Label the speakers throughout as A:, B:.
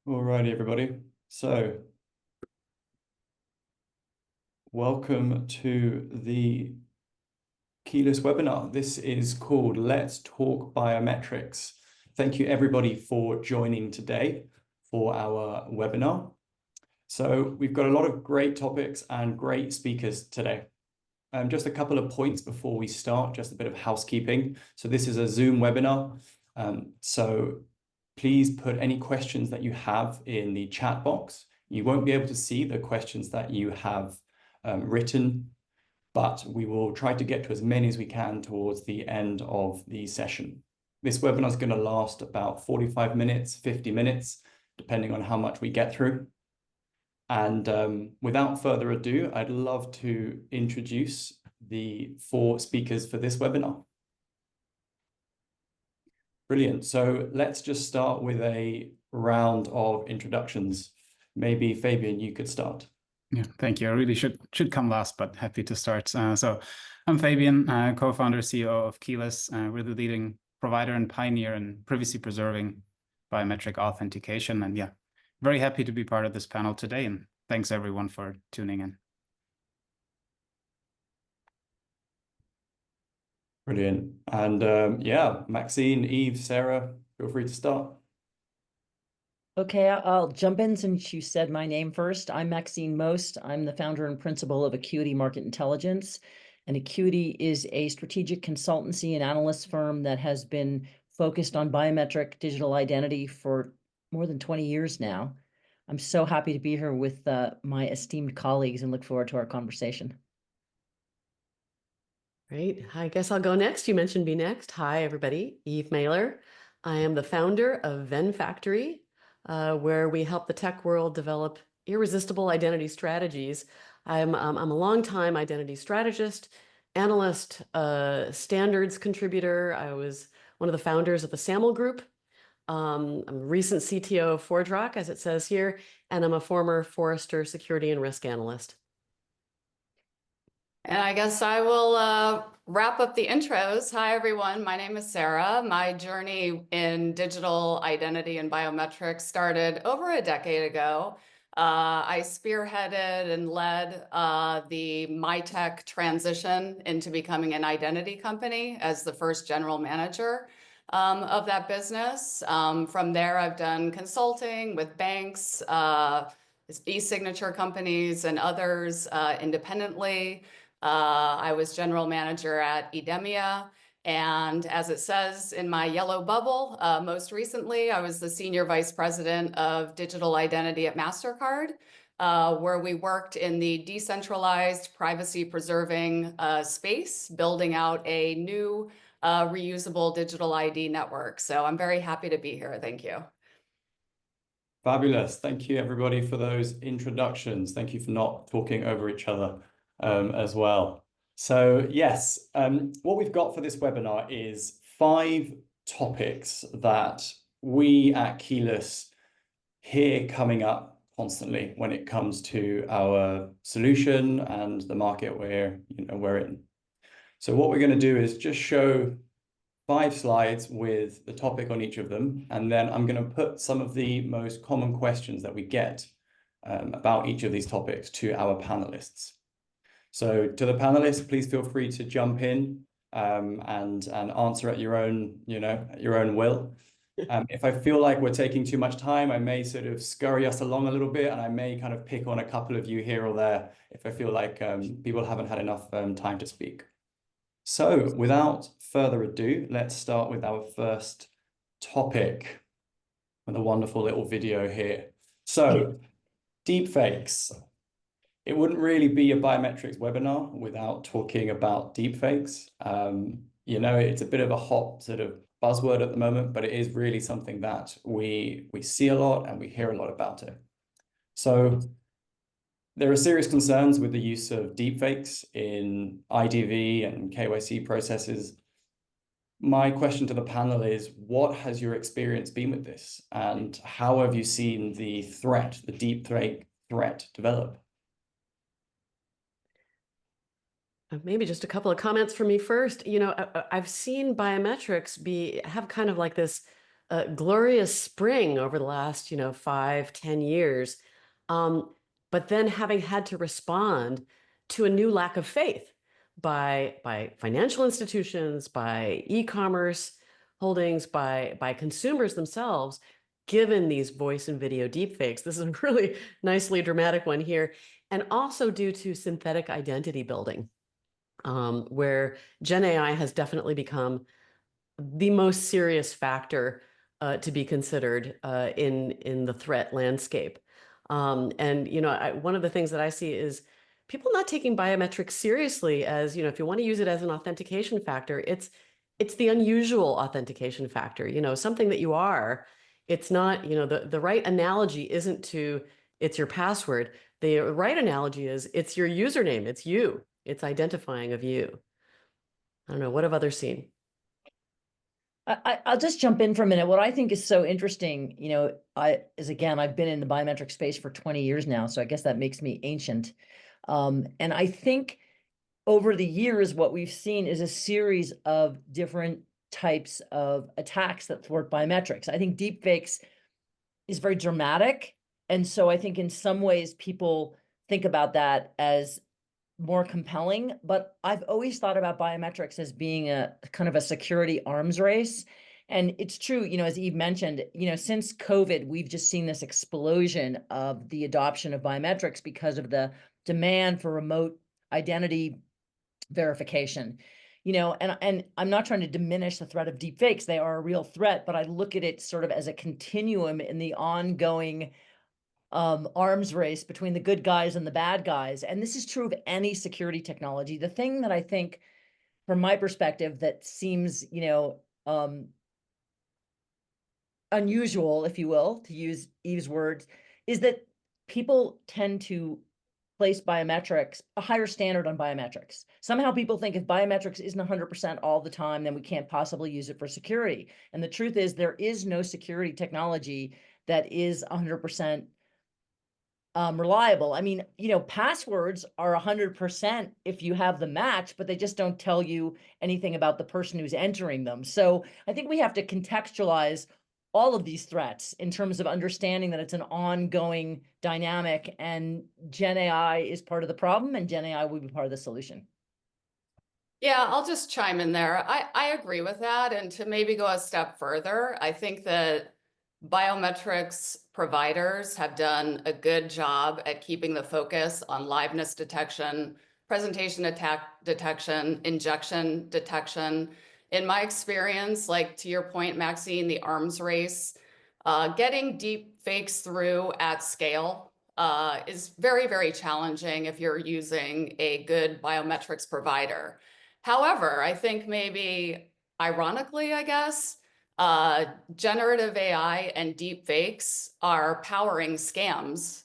A: All righty, everybody. So, welcome to the Keyless webinar. This is called Let's Talk Biometrics. Thank you, everybody, for joining today for our webinar. So, we've got a lot of great topics and great speakers today. Just a couple of points before we start, just a bit of housekeeping. So, this is a Zoom webinar. So, please put any questions that you have in the chat box. You won't be able to see the questions that you have written, but we will try to get to as many as we can towards the end of the session. This webinar is going to last about 45 minutes, 50 minutes, depending on how much we get through. And without further ado, I'd love to introduce the 4 speakers for this webinar. Brilliant. So let's just start with a round of introductions. Maybe Fabian, you could start.
B: Yeah, thank you. I really should come last, but happy to start. So I'm Fabian, co-founder, CEO of Keyless. We're the leading provider and pioneer in privacy-preserving biometric authentication. And yeah, very happy to be part of this panel today. And thanks everyone for tuning in.
A: Brilliant. And yeah, Maxine, Eve, Sarah, feel free to start.
C: Okay, I'll jump in since you said my name first. I'm Maxine Most. I'm the founder and principal of Acuity Market Intelligence. And Acuity is a strategic consultancy and analyst firm that has been focused on biometric digital identity for more than 20 years now. I'm so happy to be here with my esteemed colleagues and look forward to our conversation.
D: Great. I guess I'll go next. You mentioned me next. Hi, everybody. Eve Mailer. I am the founder of Ven Factory, where we help the tech world develop irresistible identity strategies. I'm a longtime identity strategist, analyst, standards contributor. I was one of the founders of the SAML group. I'm a recent CTO of ForgeRock, as it says here, and I'm a former Forrester security and risk analyst.
E: And I guess I will wrap up the intros. Hi, everyone. My name is Sarah. My journey in digital identity and biometrics started over a decade ago. I spearheaded and led the MyTech transition into becoming an identity company as the first general manager of that business. From there, I've done consulting with banks, e-signature companies, and others independently. I was general manager at Idemia, and as it says in my yellow bubble, most recently, I was the senior vice president of digital identity at MasterCard, where we worked in the decentralized privacy-preserving space, building out a new reusable digital ID network. So I'm very happy to be here. Thank you.
A: Fabulous. Thank you, everybody, for those introductions. Thank you for not talking over each other as well. So yes, what we've got for this webinar is 5 topics that we at Keyless hear coming up constantly when it comes to our solution and the market we're in. So what we're going to do is just show 5 slides with the topic on each of them, and then I'm going to put some of the most common questions that we get about each of these topics to our panelists. So to the panelists, please feel free to jump in and answer at your own, at your own will. If I feel like we're taking too much time, I may sort of scurry us along a little bit, and I may kind of pick on a couple of you here or there if I feel like people haven't had enough time to speak. So without further ado, let's start with our first topic with a wonderful little video here. So deepfakes. It wouldn't really be a biometrics webinar without talking about deepfakes. It's a bit of a hot sort of buzzword at the moment, but it is really something that we see a lot and we hear a lot about it. So there are serious concerns with the use of deepfakes in IDV and KYC processes. My question to the panel is, what has your experience been with this? And how have you seen the deepfake threat develop?
D: Maybe just a couple of comments from me first. I've seen biometrics have kind of like this glorious spring over the last, 5-10 years. But then having had to respond to a new lack of faith by financial institutions, by e-commerce holdings, by consumers themselves, given these voice and video deepfakes. This is a really nicely dramatic one here. And also due to synthetic identity building, where Gen AI has definitely become the most serious factor to be considered in the threat landscape. And one of the things that I see is people not taking biometrics seriously as, if you want to use it as an authentication factor, it's the unusual authentication factor, something that you are. It's not, the right analogy isn't to it's your password. The right analogy is it's your username. It's you. It's identifying of you. I don't know. What have others seen?
C: I'll just jump in for a minute. What I think is so interesting, again, I've been in the biometric space for 20 years now, so I guess that makes me ancient. And I think over the years, what we've seen is a series of different types of attacks that thwart biometrics. I think deepfakes is very dramatic. And so I think in some ways people think about that as more compelling, but I've always thought about biometrics as being a kind of a security arms race. And it's true, as Eve mentioned, since COVID, we've just seen this explosion of the adoption of biometrics because of the demand for remote identity verification. And I'm not trying to diminish the threat of deepfakes. They are a real threat, but I look at it sort of as a continuum in the ongoing arms race between the good guys and the bad guys. And this is true of any security technology. The thing that I think, from my perspective, that seems, unusual, if you will, to use Eve's words, is that people tend to place biometrics, a higher standard on biometrics. Somehow people think if biometrics isn't 100% all the time, then we can't possibly use it for security. And the truth is there is no security technology that is 100% reliable. I mean, passwords are 100% if you have the match, but they just don't tell you anything about the person who's entering them. So I think we have to contextualize all of these threats in terms of understanding that it's an ongoing dynamic, and Gen AI is part of the problem and Gen AI will be part of the solution.
E: Yeah, I'll just chime in there. I agree with that. And to maybe go a step further, I think that biometrics providers have done a good job at keeping the focus on liveness detection, presentation attack detection, injection detection. In my experience, like to your point, Maxine, the arms race, getting deep fakes through at scale is very, very challenging if you're using a good biometrics provider. However, I think maybe ironically, I guess, generative AI and deep fakes are powering scams,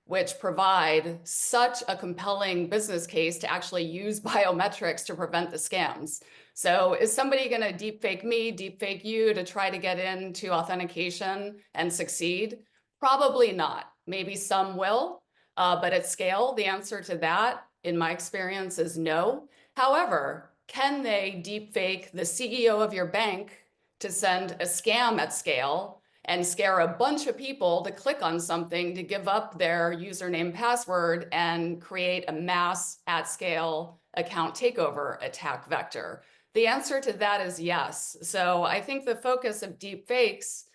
E: which provide such a compelling business case to actually use biometrics to prevent the scams. So is somebody going to deepfake me, deepfake you to try to get into authentication and succeed? Probably not. Maybe some will, but at scale, the answer to that, in my experience, is no. However, can they deepfake the CEO of your bank to send a scam at scale and scare a bunch of people to click on something to give up their username password and create a mass at scale account takeover attack vector? The answer to that is yes. So I think the focus of deep fakes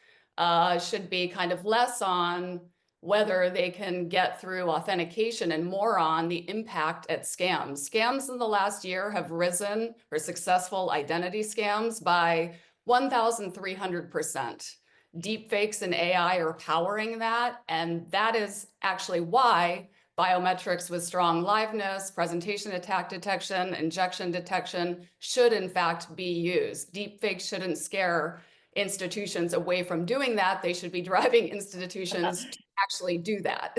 E: should be kind of less on whether they can get through authentication and more on the impact at scams. Scams in the last year have risen, or successful identity scams, by 1,300%. Deepfakes and AI are powering that, and that is actually why biometrics with strong liveness, presentation attack detection, injection detection should in fact be used. Deepfakes shouldn't scare institutions away from doing that. They should be driving institutions to actually do that.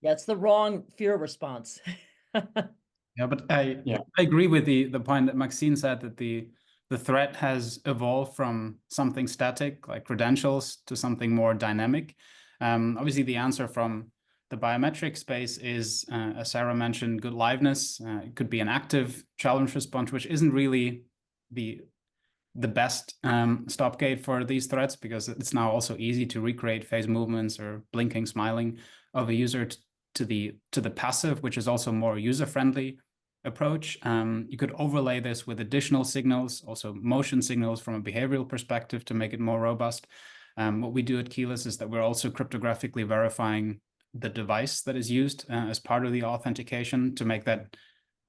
C: That's the wrong fear response.
B: Yeah, but I agree with the point that Maxine said, that the threat has evolved from something static like credentials to something more dynamic. Obviously, the answer from the biometric space is, as Sarah mentioned, good liveness. It could be an active challenge response, which isn't really the the best stopgate for these threats, because it's now also easy to recreate face movements or blinking, smiling of a user to the passive, which is also more user-friendly approach. You could overlay this with additional signals, also motion signals from a behavioral perspective to make it more robust. What we do at Keyless is that we're also cryptographically verifying the device that is used as part of the authentication to make that,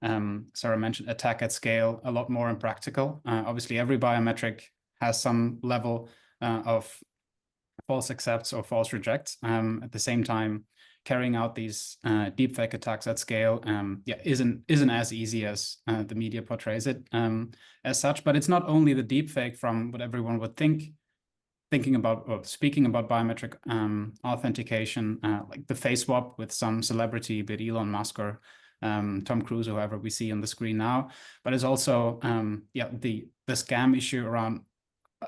B: Sarah mentioned, attack at scale a lot more impractical. Obviously, every biometric has some level of false accepts or false rejects. At the same time, carrying out these deepfake attacks at scale isn't as easy as the media portrays it as such. But it's not only the deepfake from what everyone would thinking about or speaking about biometric authentication, like the face swap with some celebrity, be it Elon Musk or Tom Cruise, or whoever we see on the screen now. But it's also the scam issue around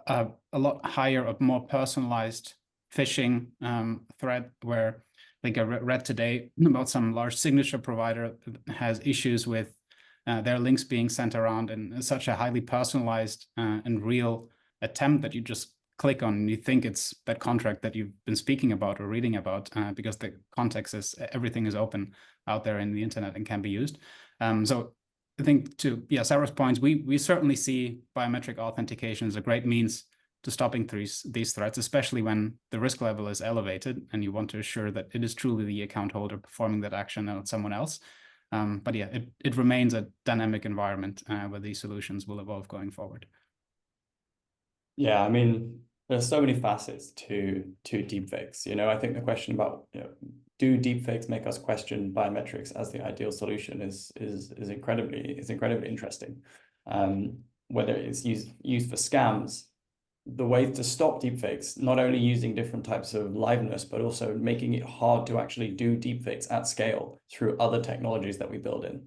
B: a lot higher, a more personalized phishing threat, where I think I read today about some large signature provider that has issues with their links being sent around in such a highly personalized and real attempt that you just click on and you think it's that contract that you've been speaking about or reading about, because the context is everything is open out there in the internet and can be used. So I think to Sarah's points, we certainly see biometric authentication as a great means to stopping these threats, especially when the risk level is elevated and you want to assure that it is truly the account holder performing that action and not someone else. But yeah, it remains a dynamic environment where these solutions will evolve going forward.
A: Yeah, I mean, there's so many facets to deepfakes. You know, I think the question about, you know, do deepfakes make us question biometrics as the ideal solution is incredibly interesting. Whether it's used for scams, the way to stop deepfakes, not only using different types of liveness, but also making it hard to actually do deepfakes at scale through other technologies that we build in.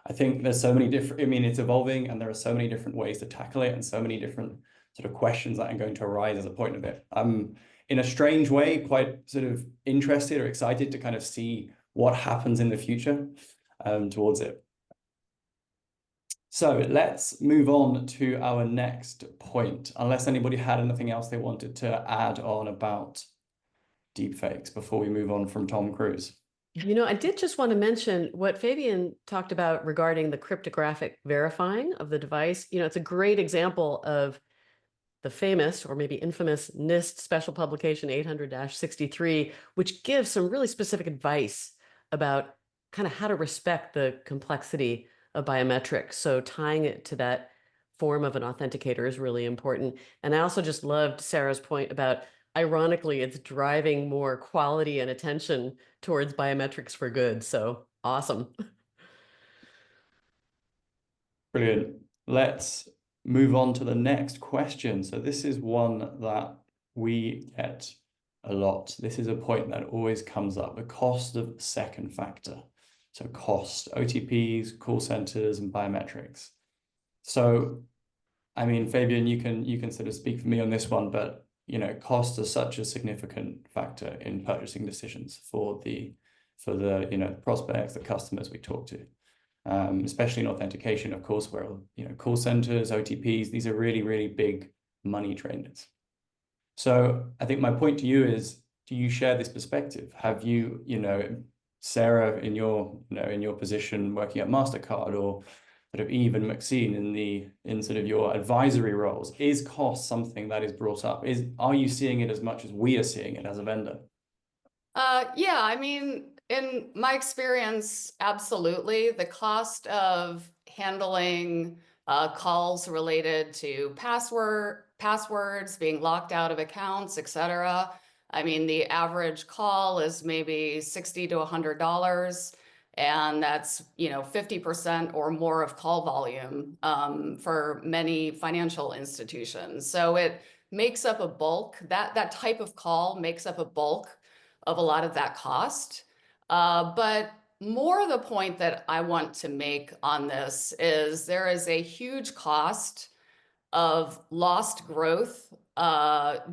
A: I think there's so many different, I mean, it's evolving and there are so many different ways to tackle it and so many different sort of questions that are going to arise as a point of it. I'm, in a strange way, quite sort of interested or excited to kind of see what happens in the future towards it. So let's move on to our next point, unless anybody had anything else they wanted to add on about deepfakes before we move on from Tom Cruise.
D: You know, I did just want to mention what Fabian talked about regarding the cryptographic verifying of the device. You know, it's a great example of the famous, or maybe infamous, NIST Special Publication 800-63, which gives some really specific advice about kind of how to respect the complexity of biometrics. So tying it to that form of an authenticator is really important. And I also just loved Sarah's point about, ironically, it's driving more quality and attention towards biometrics for good. So awesome.
A: Brilliant. Let's move on to the next question. So this is one that we get a lot. This is a point that always comes up, the cost of second factor. So cost, OTPs, call centers, and biometrics. So, I mean, Fabian, you can sort of speak for me on this one, but you know, cost is such a significant factor in purchasing decisions for the prospects, the customers we talk to. Especially in authentication, of course, where, you know, call centers, OTPs, these are really, really big money drainers. So I think my point to you is, do you share this perspective? Have you, you know, Sarah, in your position working at MasterCard, or sort of Eve and Maxine in sort of your advisory roles, is cost something that is brought up? Are you seeing it as much as we are seeing it as a vendor?
E: Yeah, I mean, in my experience, absolutely. The cost of handling calls related to passwords, being locked out of accounts, etc. I mean, the average call is maybe $60 to $100, and that's, you know, 50% or more of call volume for many financial institutions. So it makes up a bulk. That type of call makes up a bulk of a lot of that cost. But more the point that I want to make on this is there is a huge cost of lost growth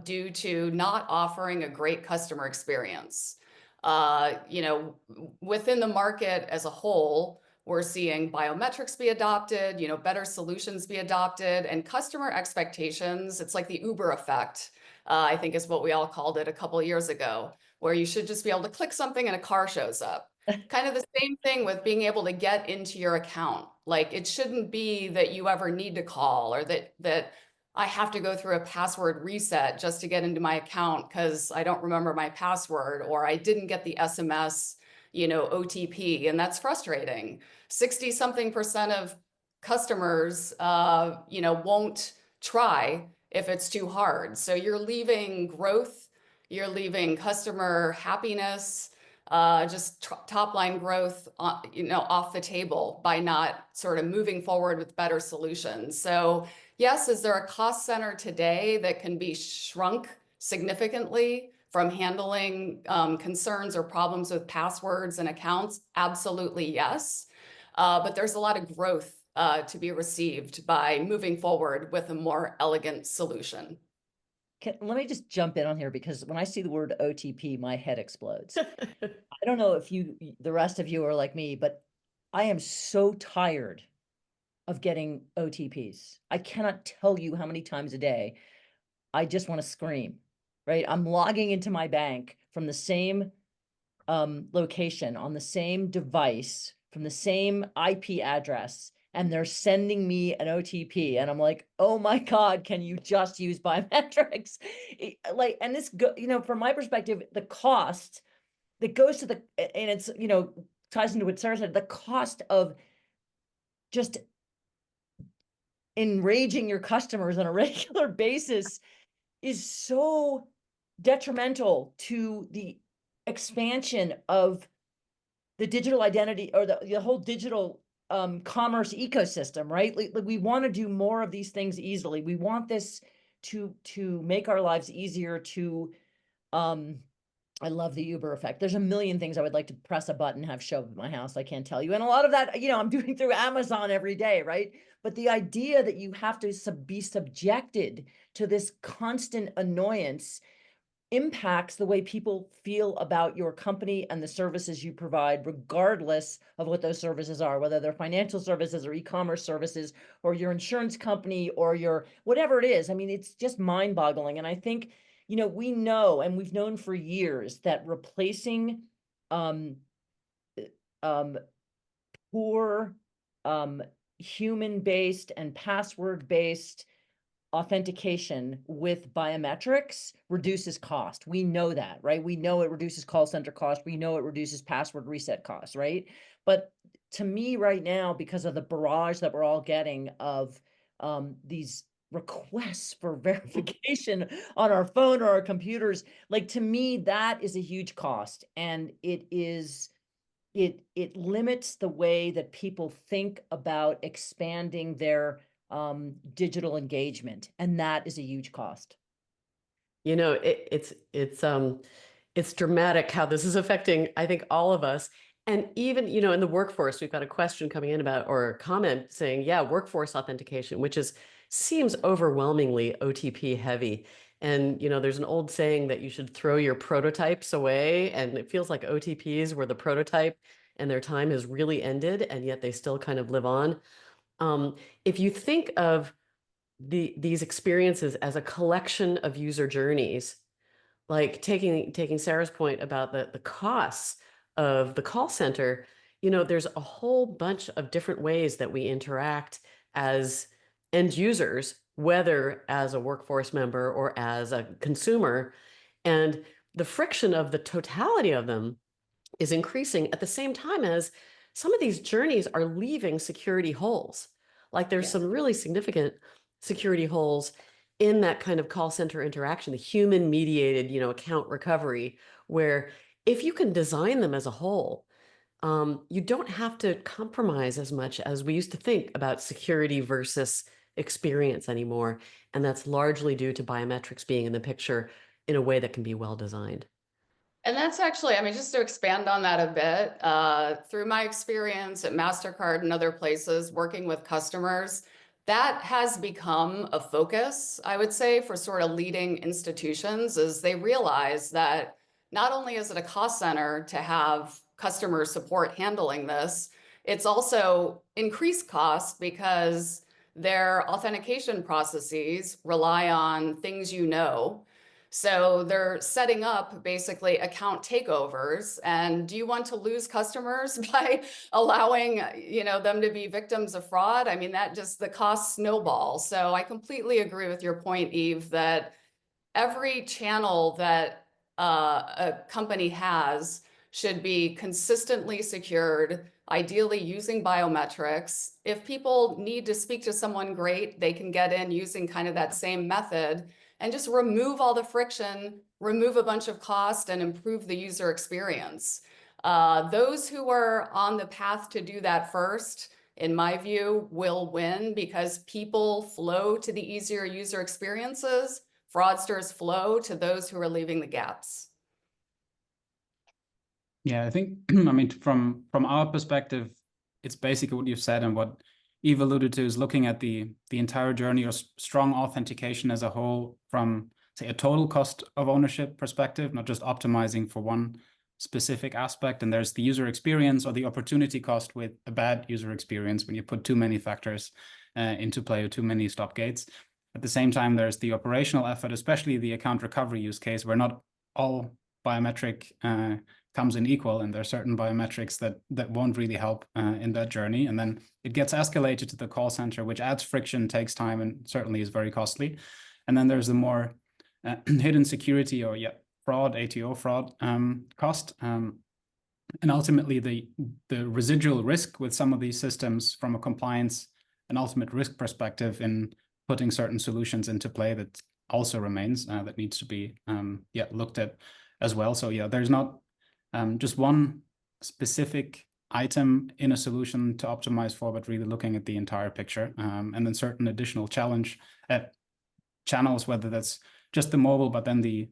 E: due to not offering a great customer experience. You know, within the market as a whole, We're seeing biometrics be adopted, better solutions be adopted, and customer expectations. It's like the Uber effect, I think is what we all called it a couple of years ago, where you should just be able to click something and a car shows up. Kind of the same thing with being able to get into your account. Like, it shouldn't be that you ever need to call, or that I have to go through a password reset just to get into my account because I don't remember my password, or I didn't get the SMS, OTP, and that's frustrating. 60-something% of customers, won't try if it's too hard. So you're leaving growth, you're leaving customer happiness, just top line growth, off the table by not sort of moving forward with better solutions. So yes, is there a cost center today that can be shrunk significantly from handling concerns or problems with passwords and accounts? Absolutely, yes. But there's a lot of growth to be received by moving forward with a more elegant solution.
C: Let me just jump in on here, because when I see the word OTP, my head explodes. I don't know if the rest of you are like me, but I am so tired of getting OTPs. I cannot tell you how many times a day I just want to scream, right? I'm logging into my bank from the same location on the same device from the same IP address, and they're sending me an OTP, and I'm like, oh my God, can you just use biometrics? And this, from my perspective, the cost that goes to and it's, ties into what Sarah said, the cost of just enraging your customers on a regular basis is so detrimental to the expansion of the digital identity, or the whole digital commerce ecosystem, right? Like we want to do more of these things easily. We want this to make our lives easier, to I love the Uber effect. There's a million things I would like to press a button, have show up at my house. I can't tell you. And a lot of that, I'm doing through Amazon every day, right? But the idea that you have to be subjected to this constant annoyance impacts the way people feel about your company and the services you provide, regardless of what those services are, whether they're financial services or e-commerce services or your insurance company or your whatever it is. I mean, it's just mind-boggling. And I think, we know, and we've known for years, that replacing poor human-based and password-based authentication with biometrics reduces cost. We know that, right? We know it reduces call center cost. We know it reduces password reset costs, right? But to me right now, because of the barrage that we're all getting of these requests for verification on our phone or our computers, like, to me, that is a huge cost. And it limits the way that people think about expanding their digital engagement, and that is a huge cost.
D: It's dramatic how this is affecting, I think, all of us. And even, in the workforce, we've got a question coming in about, or a comment saying, yeah, workforce authentication, which seems overwhelmingly OTP heavy. And, there's an old saying that you should throw your prototypes away, and it feels like OTPs were the prototype and their time has really ended, and yet they still kind of live on. If you think of these experiences as a collection of user journeys, like taking Sarah's point about the costs of the call center, there's a whole bunch of different ways that we interact as end users, whether as a workforce member or as a consumer. And the friction of the totality of them is increasing at the same time as some of these journeys are leaving security holes. Like, there's some really significant security holes in that kind of call center interaction, the human mediated, account recovery, where if you can design them as a whole, you don't have to compromise as much as we used to think about security versus experience anymore. And that's largely due to biometrics being in the picture in a way that can be well designed.
E: And that's actually, just to expand on that a bit, through my experience at MasterCard and other places working with customers, that has become a focus, I would say, for sort of leading institutions, as they realize that not only is it a cost center to have customer support handling this, it's also increased cost because their authentication processes rely on things you know. So they're setting up basically account takeovers. And do you want to lose customers by allowing, them to be victims of fraud? I mean, the cost snowballs. So I completely agree with your point, Eve, that every channel that a company has should be consistently secured, ideally using biometrics. If people need to speak to someone, great, they can get in using kind of that same method and just remove all the friction, remove a bunch of cost, and improve the user experience. Those who are on the path to do that first, in my view, will win because people flow to the easier user experiences. Fraudsters flow to those who are leaving the gaps.
B: Yeah, I think, I mean, from our perspective, it's basically what you've said, and what Eve alluded to is looking at the entire journey or strong authentication as a whole from, say, a total cost of ownership perspective, not just optimizing for one specific aspect. And there's the user experience or the opportunity cost with a bad user experience when you put too many factors into play or too many stop gates. At the same time, there's the operational effort, especially the account recovery use case, where not all biometric comes in equal, and there are certain biometrics that won't really help in that journey. And then it gets escalated to the call center, which adds friction, takes time, and certainly is very costly. And then there's the more hidden security or fraud, ATO fraud cost. And ultimately the residual risk with some of these systems from a compliance and ultimate risk perspective in putting certain solutions into play that also remains, that needs to be looked at as well. So there's not just one specific item in a solution to optimize for, but really looking at the entire picture, and then certain additional challenge channels, whether that's just the mobile, but then the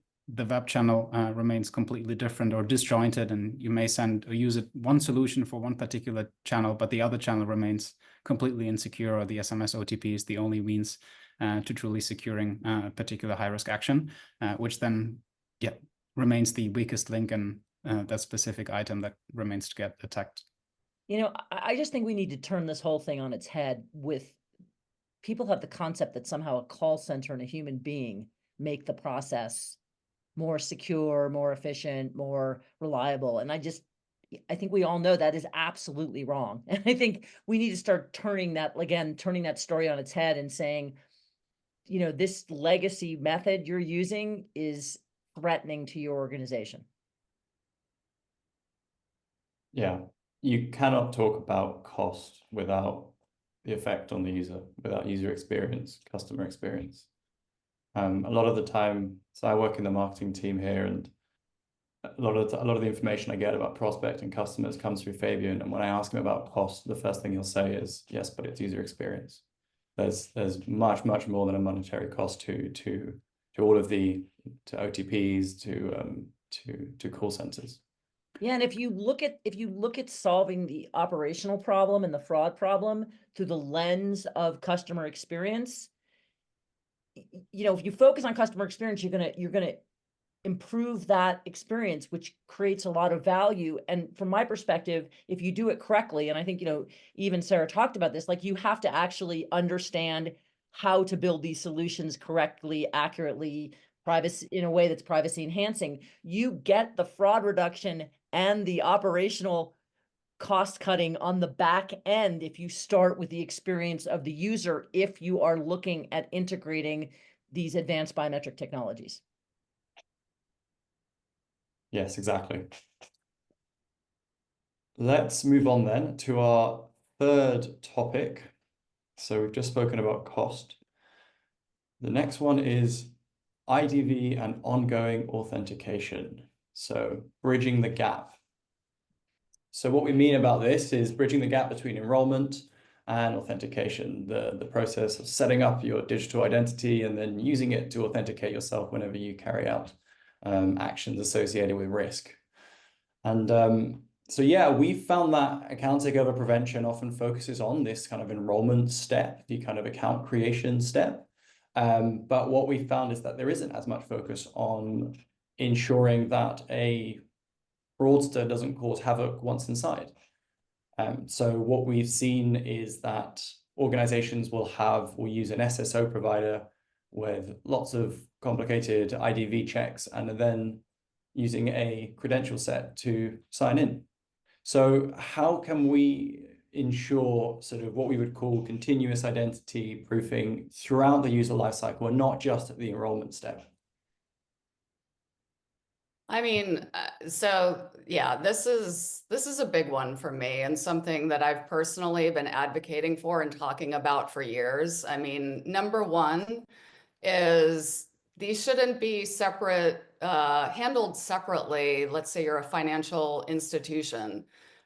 B: web channel remains completely different or disjointed, and you may send or use one solution for one particular channel, but the other channel remains completely insecure, or the SMS OTP is the only means to truly securing a particular high-risk action, which then remains the weakest link in that specific item that remains to get attacked.
C: I just think we need to turn this whole thing on its head. With people have the concept that somehow a call center and a human being make the process more secure, more efficient, more reliable. And I think we all know that is absolutely wrong. And I think we need to start turning that story on its head and saying, this legacy method you're using is threatening to your organization.
A: Yeah, you cannot talk about cost without the effect on the user, without user experience, customer experience. A lot of the time, so I work in the marketing team here, and a lot of the information I get about prospecting customers comes through Fabian. And when I ask him about cost, the first thing he'll say is, yes, but it's user experience. There's much more than a monetary cost to all of to OTPs, to call centers.
C: Yeah, and if you look at solving the operational problem and the fraud problem through the lens of customer experience, if you focus on customer experience, you're gonna improve that experience, which creates a lot of value. And from my perspective, if you do it correctly, and I think even Sarah talked about this, like, you have to actually understand how to build these solutions correctly, accurately, privacy in a way that's privacy enhancing. You get the fraud reduction and the operational cost cutting on the back end if you start with the experience of the user, if you are looking at integrating these advanced biometric technologies.
A: Yes, exactly. Let's move on then to our third topic. So we've just spoken about cost. The next one is IDV and ongoing authentication. So bridging the gap. So what we mean about this is bridging the gap between enrollment and authentication, the process of setting up your digital identity and then using it to authenticate yourself whenever you carry out actions associated with risk. And we found that account takeover prevention often focuses on this kind of enrollment step, the kind of account creation step. But what we found is that there isn't as much focus on ensuring that a fraudster doesn't cause havoc once inside. So what we've seen is that organizations will use an SSO provider with lots of complicated IDV checks and are then using a credential set to sign in. So how can we ensure sort of what we would call continuous identity proofing throughout the user lifecycle and not just at the enrollment step?
E: I mean, so yeah, this is a big one for me and something that I've personally been advocating for and talking about for years. I mean, number one is these shouldn't be separate, handled separately. Let's say you're a financial institution.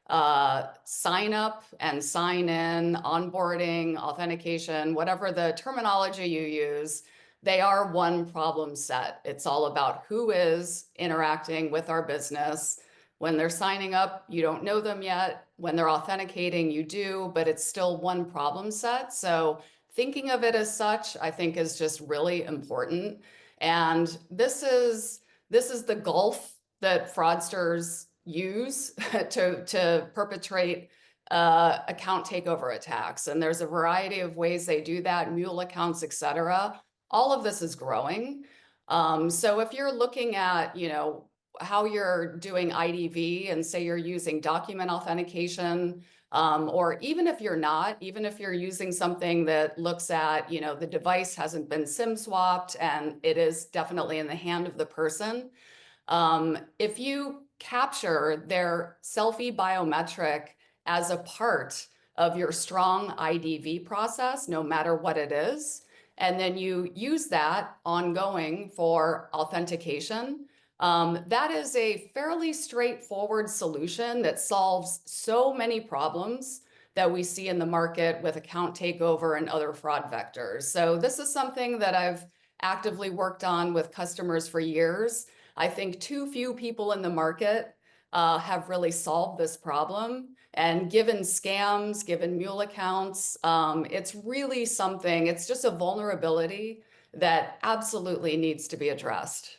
E: Sign up and sign in, onboarding, authentication, whatever the terminology you use, they are one problem set. It's all about who is interacting with our business. When they're signing up, you don't know them yet. When they're authenticating, you do, but it's still one problem set. So thinking of it as such, I think, is just really important. And this is the gulf that fraudsters use to perpetrate account takeover attacks. And there's a variety of ways they do that, mule accounts, et cetera. All of this is growing. So if you're looking at, how you're doing IDV and say you're using document authentication, or even if you're not, even if you're using something that looks at, the device hasn't been SIM swapped and it is definitely in the hand of the person. If you capture their selfie biometric as a part of your strong IDV process, no matter what it is, and then you use that ongoing for authentication, that is a fairly straightforward solution that solves so many problems that we see in the market with account takeover and other fraud vectors. So this is something that I've actively worked on with customers for years. I think too few people in the market have really solved this problem. And given scams, given mule accounts, it's really something, it's just a vulnerability that absolutely needs to be addressed.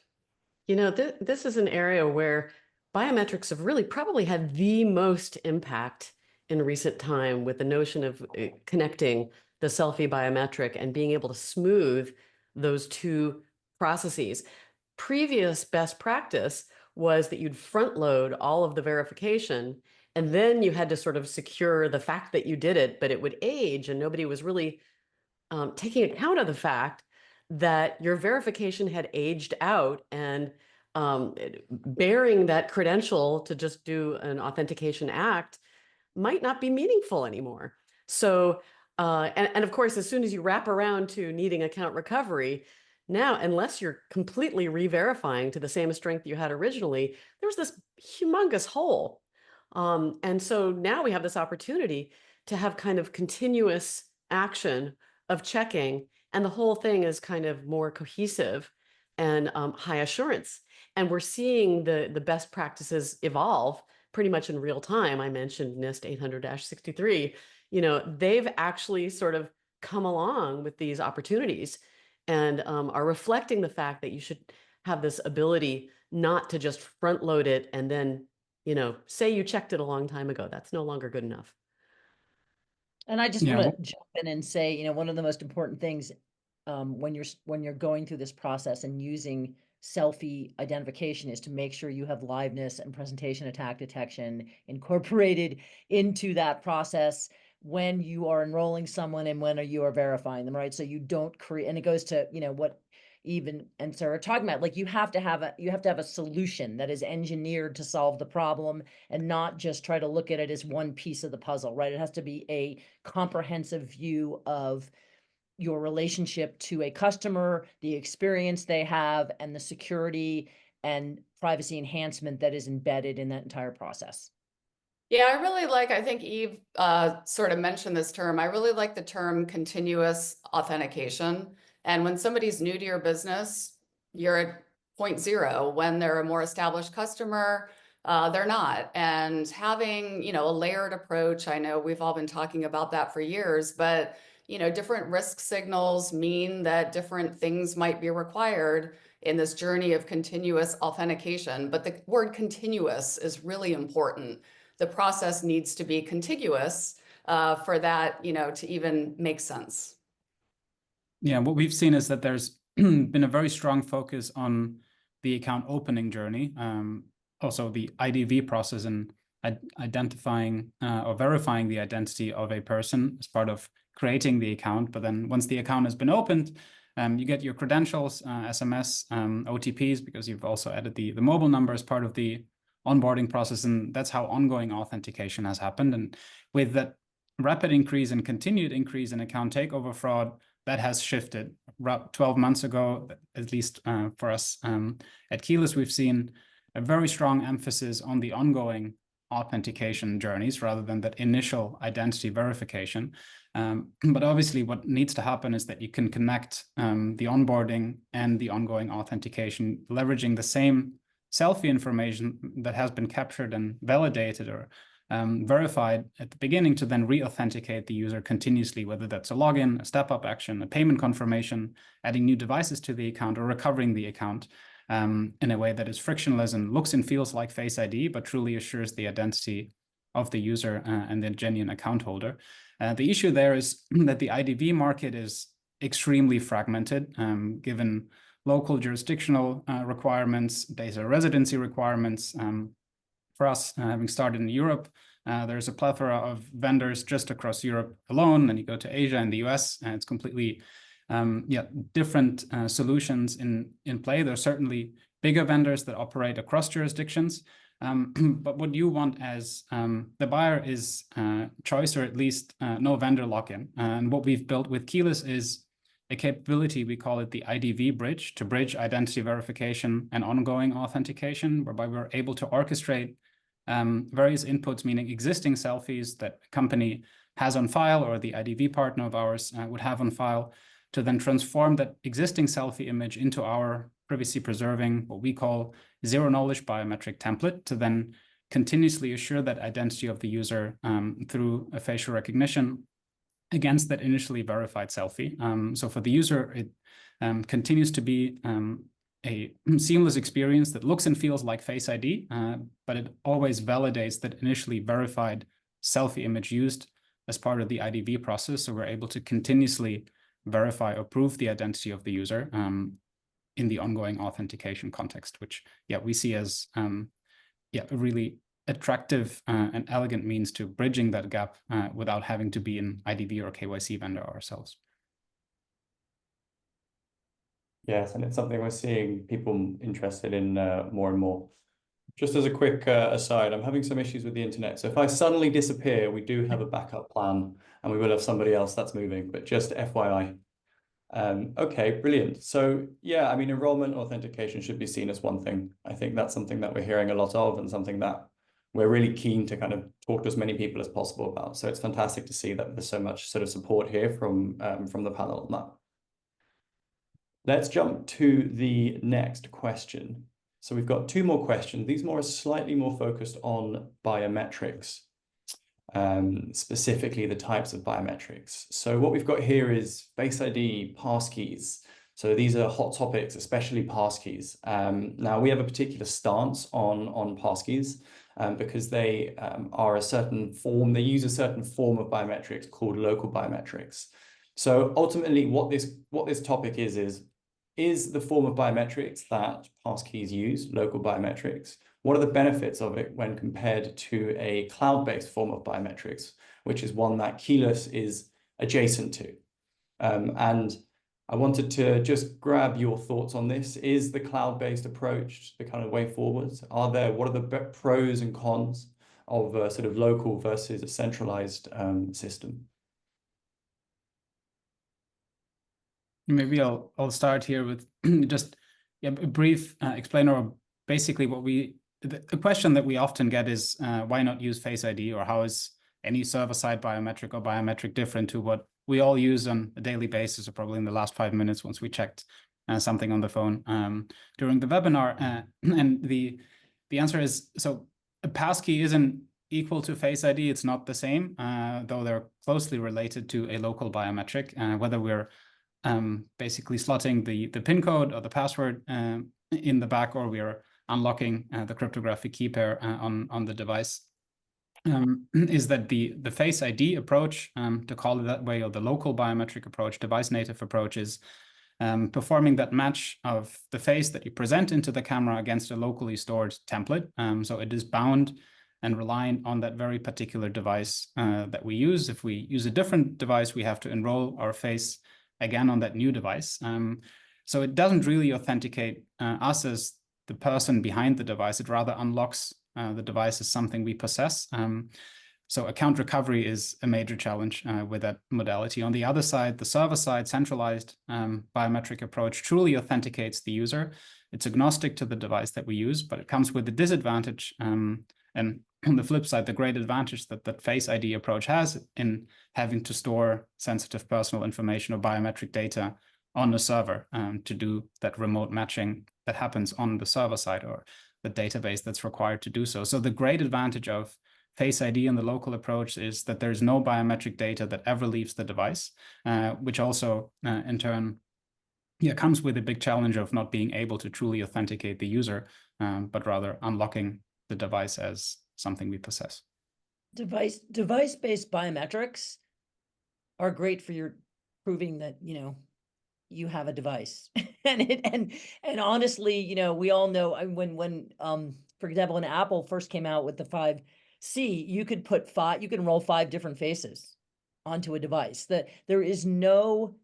D: This is an area where biometrics have really probably had the most impact in recent time, with the notion of connecting the selfie biometric and being able to smooth those two processes. Previous best practice was that you'd front load all of the verification, and then you had to sort of secure the fact that you did it, but it would age, and nobody was really taking account of the fact that your verification had aged out, and bearing that credential to just do an authentication act might not be meaningful anymore. So, and of course, as soon as you wrap around to needing account recovery, now, unless you're completely re-verifying to the same strength you had originally, there's this humongous hole. And so now we have this opportunity to have kind of continuous action of checking, and the whole thing is kind of more cohesive and high assurance. And we're seeing the best practices evolve pretty much in real time. I mentioned NIST 800-63. They've actually sort of come along with these opportunities and are reflecting the fact that you should have this ability not to just front load it and then, say you checked it a long time ago. That's no longer good enough.
C: And I just want to jump in and say, one of the most important things when you're going through this process and using selfie identification is to make sure you have liveness and presentation attack detection incorporated into that process when you are enrolling someone and when you are verifying them, right? So you don't create, and it goes to, what even and Sarah talking about, like you have to have a solution that is engineered to solve the problem and not just try to look at it as one piece of the puzzle, right? It has to be a comprehensive view of your relationship to a customer, the experience they have, and the security and privacy enhancement that is embedded in that entire process.
E: Yeah, I think Eve sort of mentioned this term. I really like the term continuous authentication. And when somebody's new to your business, you're at point zero. When they're a more established customer, they're not. And having, a layered approach, I know we've all been talking about that for years, but different risk signals mean that different things might be required in this journey of continuous authentication. But the word continuous is really important. the process needs to be contiguous for that, to even make sense.
B: Yeah, what we've seen is that there's been a very strong focus on the account opening journey, also the IDV process and identifying or verifying the identity of a person as part of creating the account. But then once the account has been opened, you get your credentials, SMS, OTPs, because you've also added the mobile number as part of the onboarding process. And that's how ongoing authentication has happened. And with that rapid increase and continued increase in account takeover fraud, that has shifted. 12 months ago, at least for us at Keyless, we've seen a very strong emphasis on the ongoing authentication journeys rather than that initial identity verification. But obviously what needs to happen is that you can connect the onboarding and the ongoing authentication, leveraging the same selfie information that has been captured and validated or verified at the beginning to then re-authenticate the user continuously, whether that's a login, a step-up action, a payment confirmation, adding new devices to the account, or recovering the account in a way that is frictionless and looks and feels like Face ID, but truly assures the identity of the user and the genuine account holder. The issue there is that the IDV market is extremely fragmented, given local jurisdictional requirements, data residency requirements. For us, having started in Europe, there's a plethora of vendors just across Europe alone. And you go to Asia and the US, and it's completely different solutions in play. There's certainly bigger vendors that operate across jurisdictions. But what you want as the buyer is choice, or at least no vendor lock-in. And what we've built with Keyless is a capability, we call it the IDV bridge, to bridge identity verification and ongoing authentication, whereby we're able to orchestrate various inputs, meaning existing selfies that a company has on file or the IDV partner of ours would have on file, to then transform that existing selfie image into our privacy preserving, what we call zero knowledge biometric template, to then continuously assure that identity of the user through a facial recognition against that initially verified selfie. So for the user, it continues to be a seamless experience that looks and feels like Face ID, but it always validates that initially verified selfie image used as part of the IDV process. So we're able to continuously verify or prove the identity of the user in the ongoing authentication context, which we see as a really attractive and elegant means to bridging that gap without having to be an IDV or KYC vendor ourselves.
A: Yes, and it's something we're seeing people interested in more and more. Just as a quick aside, I'm having some issues with the internet. So if I suddenly disappear, we do have a backup plan, and we will have somebody else that's moving, but just FYI. Okay, brilliant. So yeah, I mean, enrollment authentication should be seen as one thing. I think that's something that we're hearing a lot of, and something that we're really keen to kind of talk to as many people as possible about. So it's fantastic to see that there's so much sort of support here from the panel on that. Let's jump to the next question. So we've got two more questions. These are slightly more focused on biometrics, specifically the types of biometrics. So what we've got here is Face ID, passkeys. So these are hot topics, especially passkeys. Now we have a particular stance on passkeys because they are a certain form. They use a certain form of biometrics called local biometrics. So ultimately, what this topic is the form of biometrics that passkeys use, local biometrics. What are the benefits of it when compared to a cloud-based form of biometrics, which is one that Keyless is adjacent to? And I wanted to just grab your thoughts on this. Is the cloud-based approach the kind of way forward? What are the pros and cons of a sort of local versus a centralized system?
B: Maybe I'll start here with just a brief explainer of basically what the question that we often get is why not use Face ID, or how is any server-side biometric or biometric different to what we all use on a daily basis, or probably in the last 5 minutes once we checked something on the phone during the webinar. And the answer is, so a passkey isn't equal to Face ID. It's not the same, though they're closely related to a local biometric, whether we're basically slotting the PIN code or the password in the back, or we are unlocking the cryptographic key pair on the device. is that the Face ID approach, to call it that way, or the local biometric approach, device native approach, is performing that match of the face that you present into the camera against a locally stored template. So it is bound and reliant on that very particular device that we use. If we use a different device, we have to enroll our face again on that new device. So it doesn't really authenticate us as the person behind the device. It rather unlocks the device as something we possess. So account recovery is a major challenge with that modality. On the other side, the server side, centralized biometric approach truly authenticates the user. It's agnostic to the device that we use, but it comes with the disadvantage. And on the flip side, the great advantage that that Face ID approach has in having to store sensitive personal information or biometric data on the server to do that remote matching that happens on the server side, or the database that's required to do so. So the great advantage of Face ID and the local approach is that there's no biometric data that ever leaves the device, which also in turn comes with a big challenge of not being able to truly authenticate the user, but rather unlocking the device as something we possess.
C: Device-based biometrics are great for your proving that, you have a device. and honestly, we all know when for example, when Apple first came out with the 5C, you could roll 5 different faces onto a device. There is no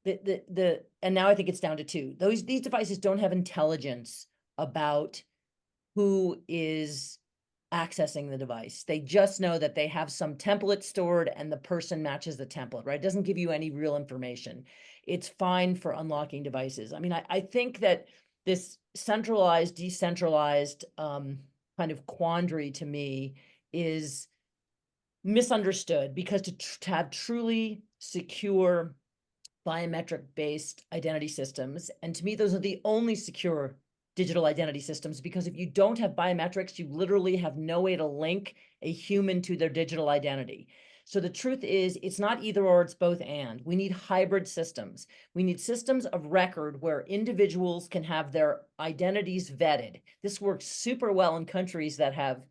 C: and now I think it's down to 2. These devices don't have intelligence about who is accessing the device. They just know that they have some template stored and the person matches the template, right? It doesn't give you any real information. It's fine for unlocking devices. I mean, I think that this centralized, decentralized kind of quandary to me is misunderstood, because to have truly secure biometric-based identity systems, and to me, those are the only secure digital identity systems, because if you don't have biometrics, you literally have no way to link a human to their digital identity. So the truth is, it's not either or, it's both and. We need hybrid systems. We need systems of record where individuals can have their identities vetted. This works super well in countries that have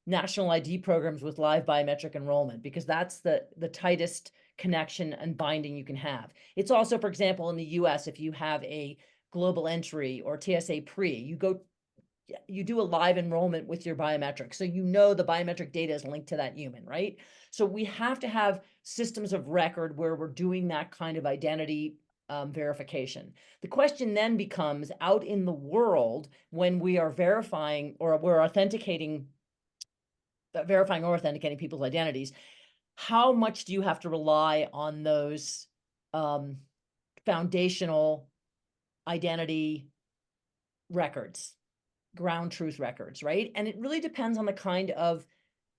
C: national ID programs with live biometric enrollment, because that's the tightest connection and binding you can have. It's also, for example, in the US, if you have a global entry or TSA pre, you do a live enrollment with your biometric. So the biometric data is linked to that human, right? So we have to have systems of record where we're doing that kind of identity verification. The question then becomes, out in the world, when we are verifying or we're verifying or authenticating people's identities, how much do you have to rely on those foundational identity records, ground truth records, right? And it really depends on the kind of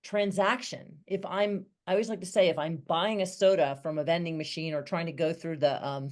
C: transaction. I always like to say, if I'm buying a soda from a vending machine or trying to go through the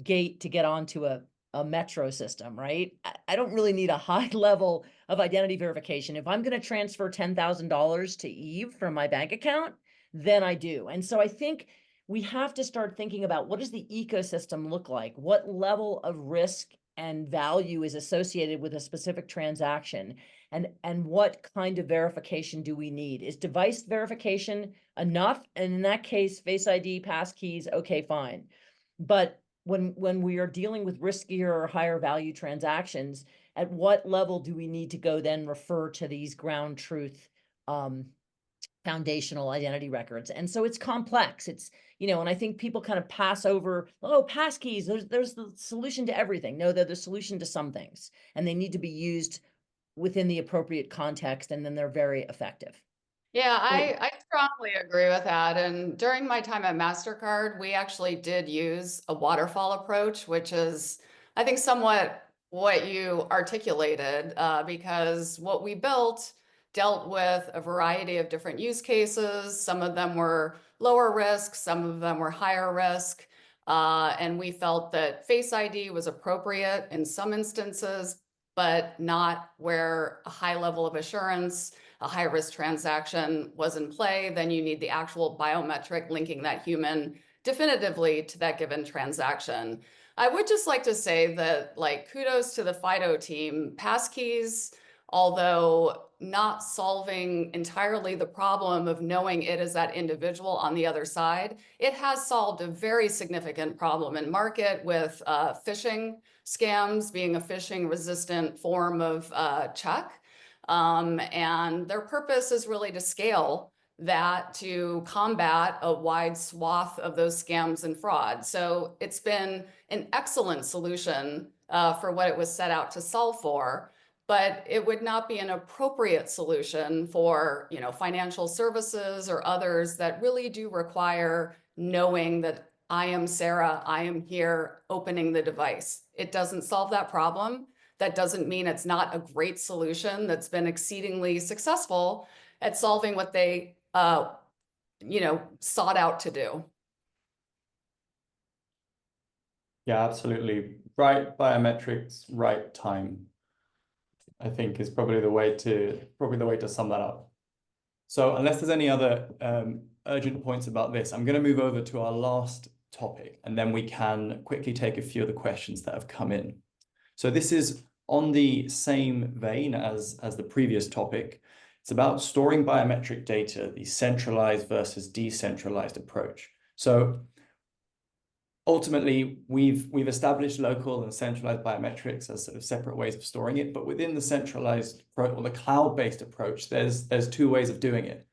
C: gate to get onto a metro system, right? I don't really need a high level of identity verification. If I'm going to transfer $10,000 to Eve from my bank account, then I do. And so I think we have to start thinking about, what does the ecosystem look like? What level of risk and value is associated with a specific transaction? And what kind of verification do we need? Is device verification enough? And in that case, Face ID, passkeys, okay, fine. But when we are dealing with riskier or higher value transactions, at what level do we need to go then refer to these ground truth foundational identity records? And so it's complex. It's, and I think people kind of pass over, passkeys, there's the solution to everything. No, they're the solution to some things, and they need to be used within the appropriate context, and then they're very effective.
E: Yeah, I strongly agree with that. And during my time at MasterCard, we actually did use a waterfall approach, which is, I think, somewhat what you articulated, because what we built dealt with a variety of different use cases. Some of them were lower risk, some of them were higher risk. And we felt that Face ID was appropriate in some instances, but not where a high level of assurance, a high risk transaction was in play. Then you need the actual biometric linking that human definitively to that given transaction. I would just like to say that, kudos to the FIDO team. Passkeys although not solving entirely the problem of knowing it is that individual on the other side, it has solved a very significant problem in market with phishing scams being a phishing-resistant form of check. And their purpose is really to scale that to combat a wide swath of those scams and fraud. So it's been an excellent solution for what it was set out to solve for, but it would not be an appropriate solution for, you know, financial services or others that really do require knowing that I am Sarah, I am here opening the device. It doesn't solve that problem. That doesn't mean it's not a great solution that's been exceedingly successful at solving what they, you know, sought out to do.
A: Yeah, absolutely. Right biometrics, right time, I think is probably the way to sum that up. So unless there's any other urgent points about this, I'm going to move over to our last topic, and then we can quickly take a few of the questions that have come in. So this is on the same vein as the previous topic. It's about storing biometric data, the centralized versus decentralized approach. So ultimately, we've established local and centralized biometrics as sort of separate ways of storing it, but within the centralized or the cloud-based approach, there's two ways of doing it.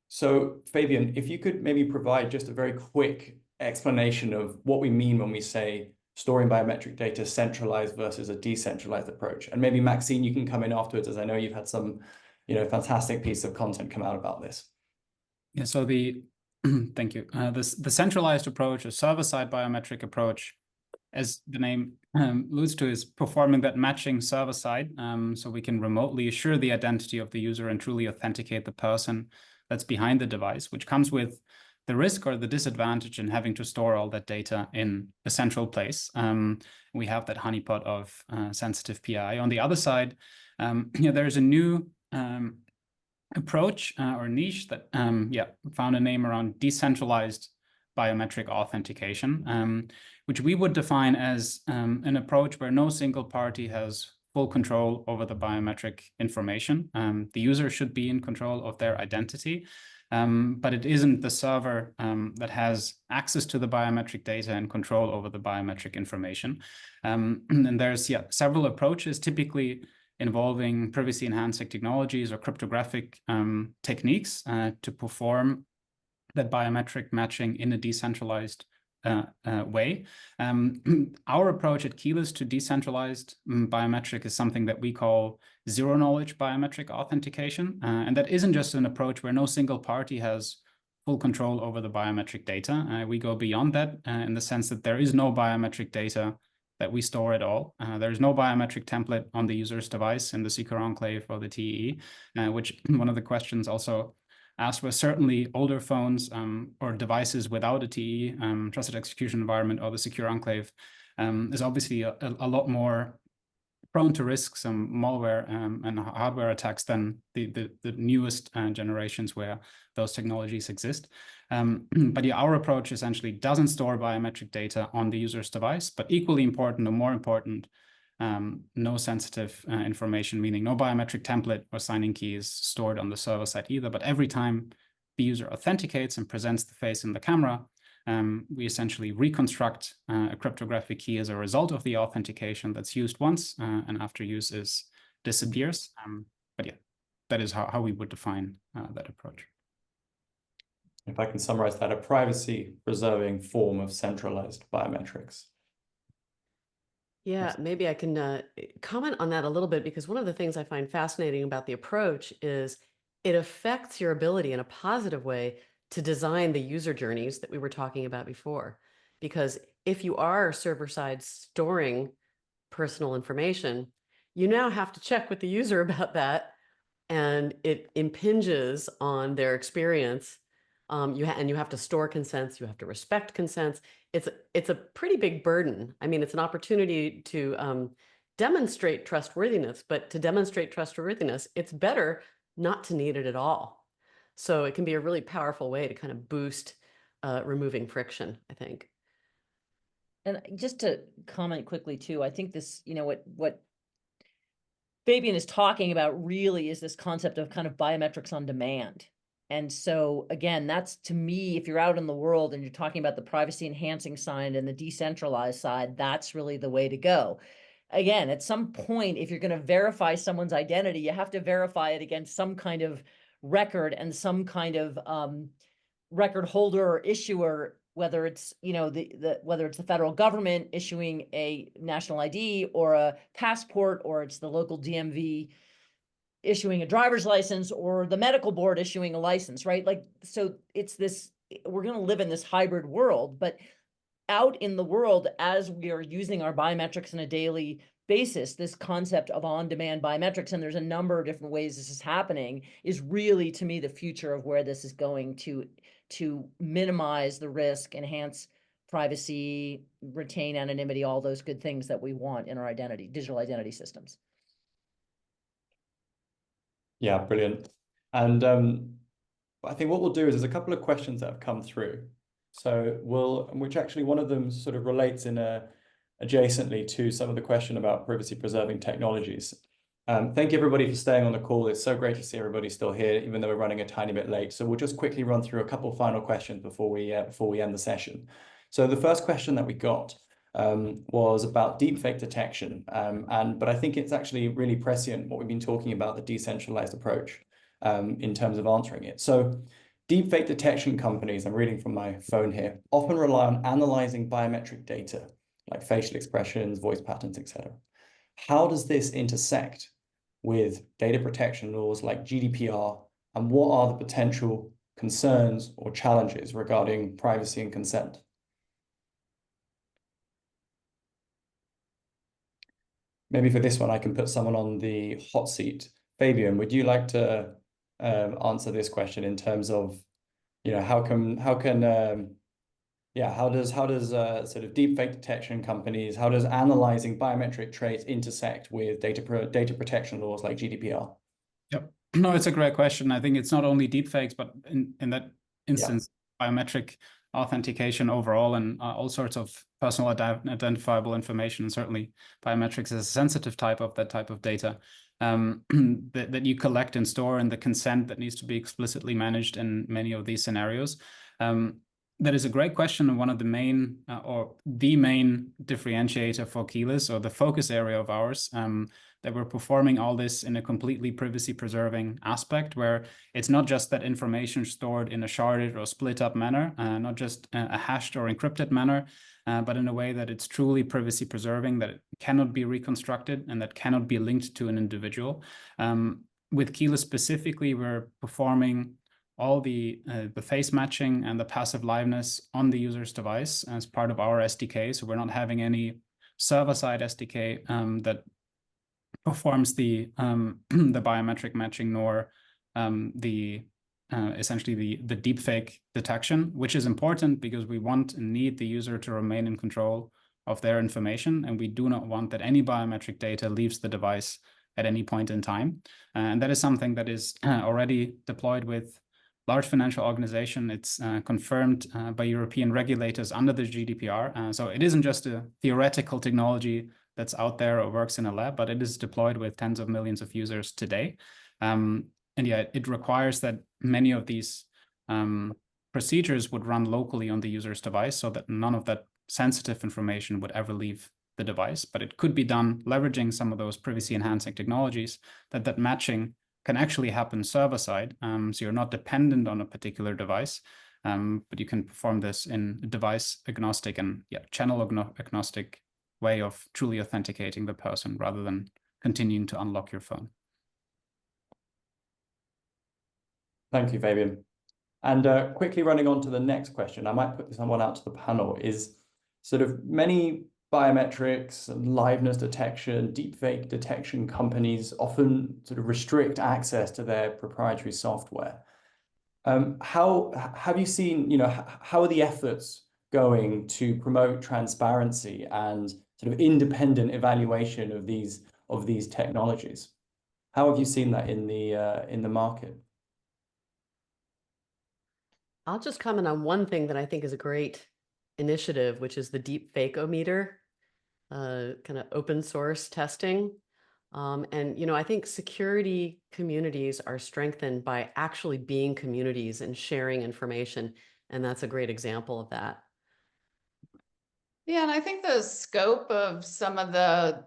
A: So Fabian, if you could maybe provide just a very quick explanation of what we mean when we say storing biometric data centralized versus a decentralized approach. And maybe Maxine, you can come in afterwards, as I know you've had some, you know, fantastic piece of content come out about this.
B: Yeah, so thank you. The centralized approach, a server-side biometric approach, as the name alludes to, is performing that matching server-side, so we can remotely assure the identity of the user and truly authenticate the person that's behind the device, which comes with the risk or the disadvantage in having to store all that data in a central place. We have that honeypot of sensitive PII. On the other side, there's a new approach or niche that found a name around decentralized biometric authentication, which we would define as an approach where no single party has full control over the biometric information. The user should be in control of their identity, but it isn't the server that has access to the biometric data and control over the biometric information. And there's several approaches, typically involving privacy-enhancing technologies or cryptographic techniques to perform that biometric matching in a decentralized way. Our approach at Keyless to decentralized biometric is something that we call zero-knowledge biometric authentication. And that isn't just an approach where no single party has full control over the biometric data. We go beyond that in the sense that there is no biometric data that we store at all. There's no biometric template on the user's device in the secure enclave or the TEE, which one of the questions also asked was certainly older phones or devices without a TEE, trusted execution environment, or the secure enclave is obviously a lot more prone to risks and malware and hardware attacks than the newest generations where those technologies exist. But yeah, our approach essentially doesn't store biometric data on the user's device, but equally important or more important, no sensitive information, meaning no biometric template or signing key is stored on the server side either. But every time the user authenticates and presents the face in the camera, we essentially reconstruct a cryptographic key as a result of the authentication that's used once and after use disappears. But yeah, that is how we would define that approach.
A: If I can summarize that, a privacy-preserving form of centralized biometrics.
D: Yeah, maybe I can comment on that a little bit, because one of the things I find fascinating about the approach is it affects your ability in a positive way to design the user journeys that we were talking about before. Because if you are server-side storing personal information, you now have to check with the user about that, and it impinges on their experience. And you have to store consents, you have to respect consents. It's a pretty big burden. I mean, it's an opportunity to demonstrate trustworthiness, but to demonstrate trustworthiness, it's better not to need it at all. So it can be a really powerful way to kind of boost removing friction, I think.
C: And just to comment quickly too, I think this, you know, what Fabian is talking about really is this concept of kind of biometrics on demand. And so again, that's, to me, if you're out in the world and you're talking about the privacy enhancing side and the decentralized side, that's really the way to go. Again, at some point, if you're going to verify someone's identity, you have to verify it against some kind of record and some kind of record holder or issuer, whether it's, you know, whether it's the federal government issuing a national ID or a passport, or it's the local DMV issuing a driver's license, or the medical board issuing a license, right? Like, so it's this, we're going to live in this hybrid world, but out in the world, as we are using our biometrics on a daily basis, this concept of on-demand biometrics, and there's a number of different ways this is happening, is really, to me, the future of where this is going to minimize the risk, enhance privacy, retain anonymity, all those good things that we want in our identity, digital identity systems.
A: Yeah, brilliant. And I think what we'll do is there's a couple of questions that have come through. So which actually one of them sort of relates in adjacently to some of the question about privacy preserving technologies. Thank you everybody for staying on the call. It's so great to see everybody still here, even though we're running a tiny bit late. So we'll just quickly run through a couple of final questions before we end the session. So the first question that we got was about deepfake detection. But I think it's actually really prescient what we've been talking about, the decentralized approach in terms of answering it. So deepfake detection companies, I'm reading from my phone here, often rely on analyzing biometric data like facial expressions, voice patterns, etc. How does this intersect with data protection laws like GDPR, and what are the potential concerns or challenges regarding privacy and consent? Maybe for this one, I can put someone on the hot seat. Fabian, would you like to answer this question in terms of, you know, how does sort of deepfake detection companies, how does analyzing biometric traits intersect with data protection laws like GDPR?
B: Yep. No, it's a great question. I think it's not only deepfakes, but in that instance, biometric authentication overall, and all sorts of personal identifiable information, and certainly biometrics is a sensitive type of that type of data that you collect and store, and the consent that needs to be explicitly managed in many of these scenarios. That is a great question, and one of the main or the main differentiator for Keyless, or the focus area of ours, that we're performing all this in a completely privacy preserving aspect, where it's not just that information stored in a sharded or split up manner, not just a hashed or encrypted manner, but in a way that it's truly privacy preserving, that it cannot be reconstructed and that cannot be linked to an individual. With Keyless specifically, we're performing all the face matching and the passive liveness on the user's device as part of our SDK. So we're not having any server-side SDK that performs the biometric matching, nor essentially the deepfake detection, which is important because we want and need the user to remain in control of their information, and we do not want that any biometric data leaves the device at any point in time. And that is something that is already deployed with large financial organization. It's confirmed by European regulators under the GDPR. So it isn't just a theoretical technology that's out there or works in a lab, but it is deployed with tens of millions of users today. And yeah, it requires that many of these procedures would run locally on the user's device, so that none of that sensitive information would ever leave the device. But it could be done leveraging some of those privacy enhancing technologies, that matching can actually happen server-side, so you're not dependent on a particular device, but you can perform this in a device agnostic and channel agnostic way of truly authenticating the person rather than continuing to unlock your phone.
A: Thank you, Fabian. And quickly running on to the next question, I might put this one out to the panel, is sort of many biometrics and liveness detection, deepfake detection companies often sort of restrict access to their proprietary software. How have you seen, you know, how are the efforts going to promote transparency and sort of independent evaluation of these technologies? How have you seen that in the market?
D: I'll just comment on one thing that I think is a great initiative, which is the deepfake-o-meter, kind of open source testing. And, I think security communities are strengthened by actually being communities and sharing information. And that's a great example of that.
E: Yeah, and I think the scope of some of the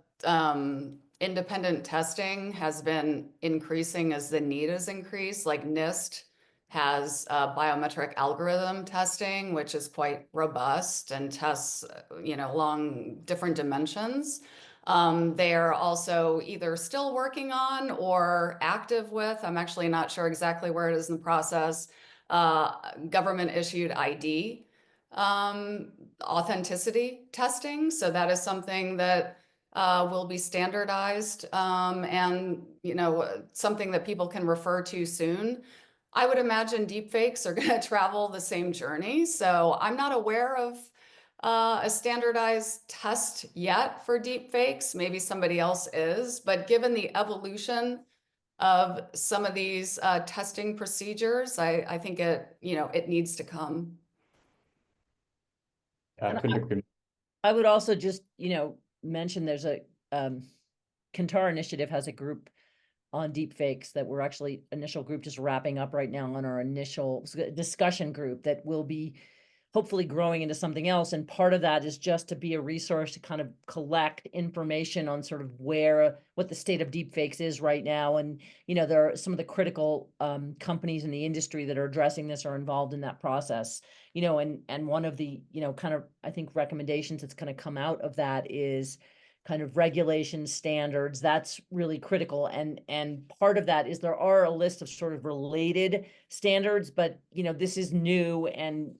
E: independent testing has been increasing as the need has increased. Like NIST has biometric algorithm testing, which is quite robust and tests, along different dimensions. They are also either still working on or active with, I'm actually not sure exactly where it is in the process, government issued ID authenticity testing. So that is something that will be standardized and something that people can refer to soon. I would imagine deepfakes are going to travel the same journey. So I'm not aware of a standardized test yet for deepfakes. Maybe somebody else is, but given the evolution of some of these testing procedures, I think it needs to come.
A: I couldn't agree more.
C: I would also just, mention there's a Kantar initiative has a group on deepfakes that we're actually initial group just wrapping up right now on our initial discussion group that will be hopefully growing into something else. And part of that is just to be a resource to kind of collect information on sort of what the state of deepfakes is right now. And, there are some of the critical companies in the industry that are addressing this are involved in that process, and one of the, kind of, I think, recommendations that's going to come out of that is kind of regulation standards. That's really critical. And part of that is there are a list of sort of related standards, but, this is new and,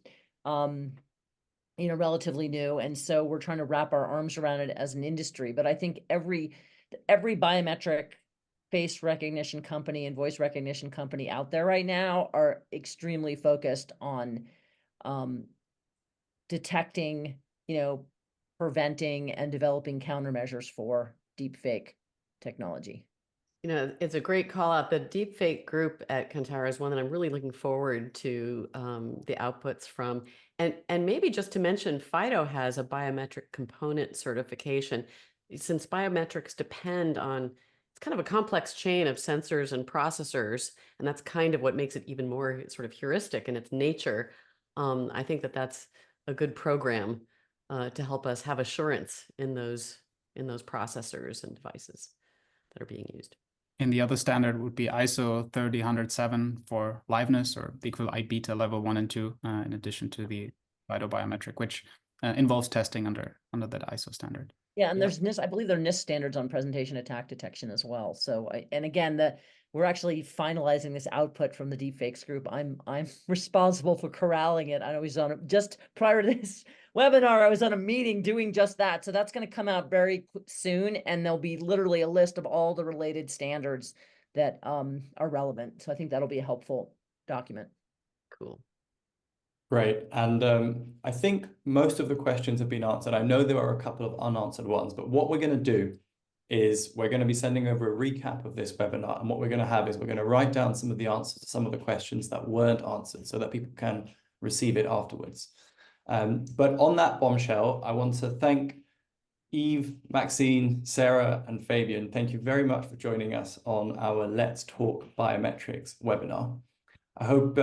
C: relatively new. And so we're trying to wrap our arms around it as an industry. But I think every biometric face recognition company and voice recognition company out there right now are extremely focused on detecting, preventing and developing countermeasures for deepfake technology.
D: It's a great call out. The deepfake group at Kantar is one that I'm really looking forward to the outputs from. And maybe just to mention, FIDO has a biometric component certification. Since biometrics depend on, it's kind of a complex chain of sensors and processors, and that's kind of what makes it even more sort of heuristic in its nature. I think that that's a good program to help us have assurance in those processors and devices that are being used.
B: And the other standard would be ISO 30107 for liveness, or the equivalent IBETA level 1 and 2, in addition to the FIDO biometric, which involves testing under that ISO standard.
C: Yeah, and there's NIST, I believe there are NIST standards on presentation attack detection as well. So and again, we're actually finalizing this output from the deepfakes group. I'm responsible for corralling it. I was just prior to this webinar, I was on a meeting doing just that. So that's going to come out very soon, and there'll be literally a list of all the related standards that are relevant. So I think that'll be a helpful document.
D: Cool.
A: Great. And I think most of the questions have been answered. I know there are a couple of unanswered ones, but what we're going to do is we're going to be sending over a recap of this webinar. And what we're going to have is we're going to write down some of the answers to some of the questions that weren't answered so that people can receive it afterwards. But on that bombshell, I want to thank Eve, Maxine, Sarah, and Fabian. Thank you very much for joining us on our Let's Talk Biometrics webinar. I hope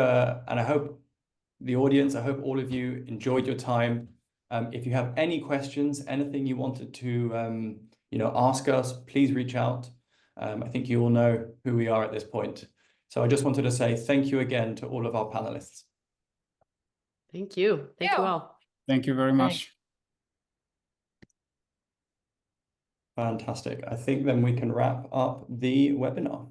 A: the audience, I hope all of you enjoyed your time. If you have any questions, anything you wanted to ask us, please reach out. I think you all know who we are at this point. So I just wanted to say thank you again to all of our panelists.
D: Thank you. Thank you all.
B: Thank you very much.
A: Fantastic. I think then we can wrap up the webinar.